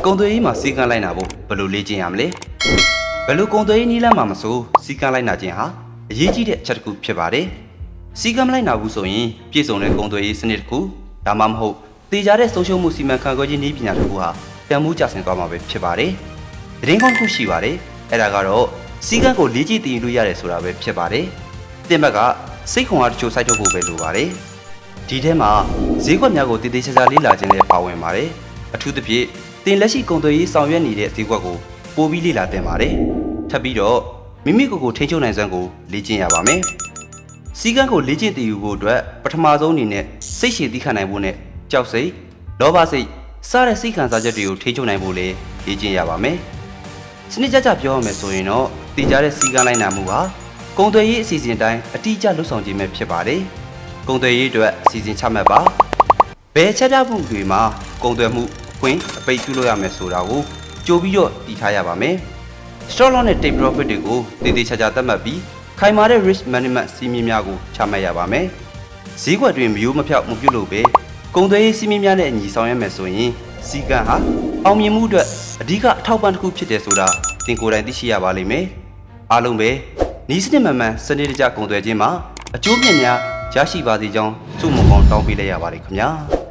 ကုန်သွယ်ရေးမှာစီကံလိုက်နာဖို့ဘယ်လိုလေ့ကျင့်ရမလဲဘယ်လိုကုန်သွယ်ရေးနည်းလမ်းမှာမဆိုစီကံလိုက်နာခြင်းဟာအရေးကြီးတဲ့အချက်တစ်ခုဖြစ်ပါတယ်စီကံမလိုက်နာဘူးဆိုရင်ပြည့်စုံတဲ့ကုန်သွယ်ရေးစနစ်တစ်ခုဒါမှမဟုတ်တည်ကြတဲ့ဆုံးရှုံးမှုစီမံခန့်ခွဲခြင်းနည်းပညာတစ်ခုဟာတန်ဖိုးကျဆင်းသွားမှာပဲဖြစ်ပါတယ်သတင်းကောင်းတစ်ခုရှိပါတယ်အဲ့ဒါကတော့စီကံကိုလေ့ကျင့်တည်ယူလို့ရတယ်ဆိုတာပဲဖြစ်ပါတယ်တင်ဘက်ကစိတ်ခွန်အားတချို့စိုက်ထုတ်ဖို့ပဲလိုပါတယ်ဒီထဲမှာဈေးကွက်များကိုတည်တည်ချာချာလေ့လာခြင်းလည်းပါဝင်ပါတယ်အထူးသဖြင့်တင်လက်ရှိကုန်သွယ်ရေးဆောင်ရွက်နေတဲ့ဈေးကွက်ကိုပိုပြီးလေ့လာသင်ပါတယ်ထပ်ပြီးတော့မိမိကိုယ်ထိန်းချုပ်နိုင်စွမ်းကိုလေ့ကျင့်ရပါမယ်စီကံကိုလေ့ကျင့်တည်ယူဖို့အတွက်ပထမဆုံးအနေနဲ့စိတ်ရှည်သီးခံနိုင်ဖို့နဲ့ကြောက်စိတ်လောဘစိတ်စတဲ့စိတ်ခံစားချက်တွေကိုထိန်းချုပ်နိုင်ဖို့လည်းလေ့ကျင့်ရပါမယ်စနစ်ကျကျပြောရမယ်ဆိုရင်တော့တည်ကြတဲ့စီကံလိုက်နာမှုဟာကုန်သွယ်ရေးအစီအစဉ်တိုင်းအတိအကျလှုပ်ဆောင်ခြင်းပဲဖြစ်ပါတယ်ကုန်သွယ်ရေးအတွက်အစီအစဉ်ချမှတ်ပါဘယ်ချက်ပြမှုတွေမှာကုန်သွယ်မှုခွင့်အပိတ်ပြုလို့ရမယ်ဆိုတာကိုကြိုပြီးတော့တည်ထားရပါမယ် Stop loss နဲ့ take profit တွေကိုတည်တည်ချာချာသတ်မှတ်ပြီးခိုင်မာတဲ့ risk management စီမင်းများကိုချမှတ်ရပါမယ်ဈေးကွက်တွင်မယိုးမဖြောက်မပြုတ်လို့ပဲကုန်သွယ်ရေးစီမင်းများနဲ့အညီဆောင်ရွက်မယ်ဆိုရင်စီကံဟာအောင်မြင်မှုအတွက်အဓိကအထောက်ပံ့တစ်ခုဖြစ်တယ်ဆိုတာသင်ကိုယ်တိုင်သိရှိရပါလိမ့်မယ်အားလုံးပဲဤစနစ်မှန်မှန်စနစ်တကျကုန်သွယ်ခြင်းမှာအကျိုးမြတ်များရရှိပါစေကြောင်းဆုမွန်ကောင်းတောင်းပေးလိုက်ရပါတယ်ခင်ဗျာ